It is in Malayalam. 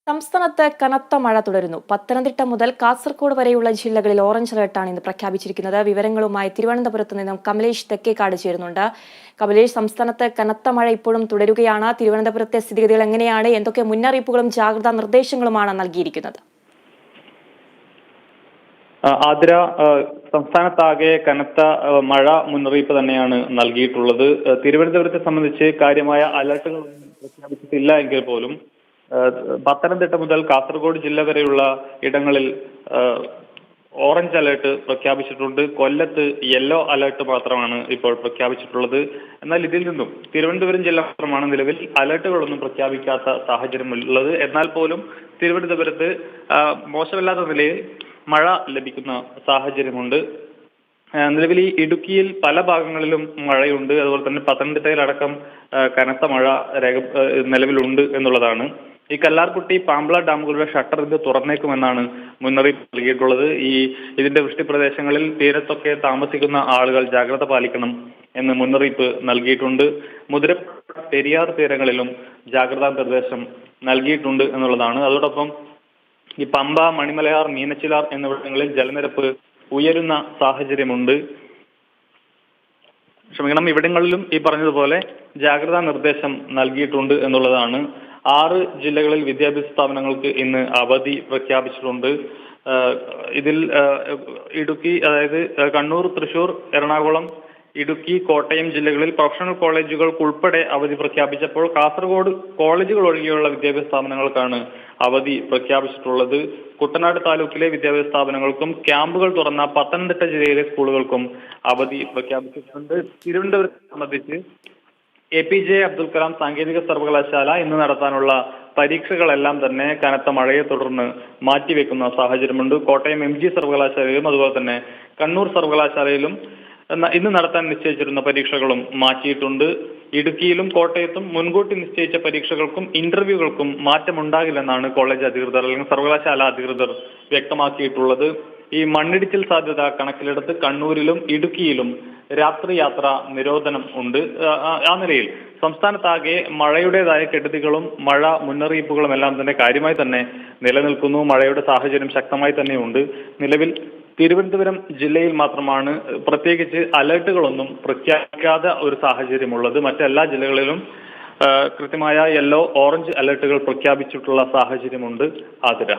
സംസ്ഥാനത്ത് കനത്ത മഴ തുടരുന്നു. പത്തനംതിട്ട മുതൽ കാസർഗോഡ് വരെയുള്ള ജില്ലകളിൽ ഓറഞ്ച് അലർട്ടാണ് ഇന്ന് പ്രഖ്യാപിച്ചിരിക്കുന്നത്. വിവരങ്ങളുമായി തിരുവനന്തപുരത്ത് നിന്നും കമലേഷ് തെക്കേക്കാട് ചേരുന്നുണ്ട്. കമലേഷ്, സംസ്ഥാനത്ത് കനത്ത മഴ ഇപ്പോഴും തുടരുകയാണ്. തിരുവനന്തപുരത്തെ സ്ഥിതിഗതികൾ എങ്ങനെയാണ്? എന്തൊക്കെ മുന്നറിയിപ്പുകളും ജാഗ്രതാ നിർദ്ദേശങ്ങളുമാണ് നൽകിയിരിക്കുന്നത്? ആതിര, സംസ്ഥാനത്താകെ കനത്ത മഴ മുന്നറിയിപ്പ് തന്നെയാണ് നൽകിയിട്ടുള്ളത്. തിരുവനന്തപുരത്തെ സംബന്ധിച്ച് കാര്യമായ അലർട്ടുകൾ പ്രഖ്യാപിച്ചിട്ടില്ല എങ്കിൽ പോലും പത്തനംതിട്ട മുതൽ കാസർഗോഡ് ജില്ല വരെയുള്ള ഇടങ്ങളിൽ ഓറഞ്ച് അലേർട്ട് പ്രഖ്യാപിച്ചിട്ടുണ്ട്. കൊല്ലത്ത് യെല്ലോ അലേർട്ട് മാത്രമാണ് ഇപ്പോൾ പ്രഖ്യാപിച്ചിട്ടുള്ളത്. എന്നാൽ ഇതിൽ നിന്നും തിരുവനന്തപുരം ജില്ല മാത്രമാണ് നിലവിൽ അലേർട്ടുകളൊന്നും പ്രഖ്യാപിക്കാത്ത സാഹചര്യമുള്ളത്. എന്നാൽ പോലും തിരുവനന്തപുരത്ത് മോശമല്ലാത്ത നിലയിൽ മഴ ലഭിക്കുന്ന സാഹചര്യമുണ്ട്. നിലവിൽ ഈ ഇടുക്കിയിൽ പല ഭാഗങ്ങളിലും മഴയുണ്ട്. അതുപോലെ തന്നെ പത്തനംതിട്ടയിലടക്കം കനത്ത മഴ നിലവിലുണ്ട് എന്നുള്ളതാണ്. ഈ കല്ലാർകുട്ടി പാമ്പള ഡാമുകളുടെ ഷട്ടർ ഇത് തുറന്നേക്കുമെന്നാണ് മുന്നറിയിപ്പ് നൽകിയിട്ടുള്ളത്. ഇതിന്റെ വൃഷ്ടി പ്രദേശങ്ങളിൽ തീരത്തൊക്കെ താമസിക്കുന്ന ആളുകൾ ജാഗ്രത പാലിക്കണം എന്ന് മുന്നറിയിപ്പ് നൽകിയിട്ടുണ്ട്. മുതിരപ്പുഴ പെരിയാർ തീരങ്ങളിലും ജാഗ്രതാ നിർദ്ദേശം നൽകിയിട്ടുണ്ട് എന്നുള്ളതാണ്. അതോടൊപ്പം ഈ പമ്പ, മണിമലയാർ, മീനച്ചിലാർ എന്നിവിടങ്ങളിൽ ജലനിരപ്പ് ഉയരുന്ന സാഹചര്യമുണ്ട്. ഇവിടങ്ങളിലും ഈ പറഞ്ഞതുപോലെ ജാഗ്രതാ നിർദ്ദേശം നൽകിയിട്ടുണ്ട് എന്നുള്ളതാണ്. 6 ജില്ലകളിൽ വിദ്യാഭ്യാസ സ്ഥാപനങ്ങൾക്ക് ഇന്ന് അവധി പ്രഖ്യാപിച്ചിട്ടുണ്ട്. ഇതിൽ ഇടുക്കി, അതായത് കണ്ണൂർ, തൃശൂർ, എറണാകുളം, ഇടുക്കി, കോട്ടയം ജില്ലകളിൽ പ്രൊഫഷണൽ കോളേജുകൾക്കുൾപ്പെടെ അവധി പ്രഖ്യാപിച്ചപ്പോൾ കാസർഗോഡ് കോളേജുകൾ ഒഴികെയുള്ള വിദ്യാഭ്യാസ സ്ഥാപനങ്ങൾക്കാണ് അവധി പ്രഖ്യാപിച്ചിട്ടുള്ളത്. കുട്ടനാട് താലൂക്കിലെ വിദ്യാഭ്യാസ സ്ഥാപനങ്ങൾക്കും ക്യാമ്പുകൾ തുറന്ന പത്തനംതിട്ട ജില്ലയിലെ സ്കൂളുകൾക്കും അവധി പ്രഖ്യാപിച്ചിട്ടുണ്ട്. തിരുവനന്തപുരത്തെ സംബന്ധിച്ച് APJ അബ്ദുൽ കലാം സാങ്കേതിക സർവകലാശാല ഇന്ന് നടത്താനുള്ള പരീക്ഷകളെല്ലാം തന്നെ കനത്ത മഴയെ തുടർന്ന് മാറ്റിവെക്കുന്ന സാഹചര്യമുണ്ട്. കോട്ടയം MG സർവകലാശാലയിലും അതുപോലെ തന്നെ കണ്ണൂർ സർവകലാശാലയിലും ഇന്ന് നടത്താൻ നിശ്ചയിച്ചിരുന്ന പരീക്ഷകളും മാറ്റിയിട്ടുണ്ട്. ഇടുക്കിയിലും കോട്ടയത്തും മുൻകൂട്ടി നിശ്ചയിച്ച പരീക്ഷകൾക്കും ഇന്റർവ്യൂകൾക്കും മാറ്റമുണ്ടാകില്ലെന്നാണ് കോളേജ് അധികൃതർ അല്ലെങ്കിൽ സർവകലാശാല അധികൃതർ വ്യക്തമാക്കിയിട്ടുള്ളത്. ഈ മണ്ണിടിച്ചിൽ സാധ്യത കണക്കിലെടുത്ത് കണ്ണൂരിലും ഇടുക്കിയിലും രാത്രി യാത്ര നിരോധനം ഉണ്ട്. ആ നിലയിൽ സംസ്ഥാനത്താകെ മഴയുടേതായ കെടുതികളും മഴ മുന്നറിയിപ്പുകളും എല്ലാം തന്നെ കാര്യമായി തന്നെ നിലനിൽക്കുന്നു. മഴയുടെ സാഹചര്യം ശക്തമായി തന്നെയുണ്ട്. നിലവിൽ തിരുവനന്തപുരം ജില്ലയിൽ മാത്രമാണ് പ്രത്യേകിച്ച് അലർട്ടുകളൊന്നും പ്രഖ്യാപിക്കാത്ത ഒരു സാഹചര്യമുള്ളത്. മറ്റെല്ലാ ജില്ലകളിലും കൃത്യമായ യെല്ലോ, ഓറഞ്ച് അലർട്ടുകൾ പ്രഖ്യാപിച്ചിട്ടുള്ള സാഹചര്യമുണ്ട്. ആതിര.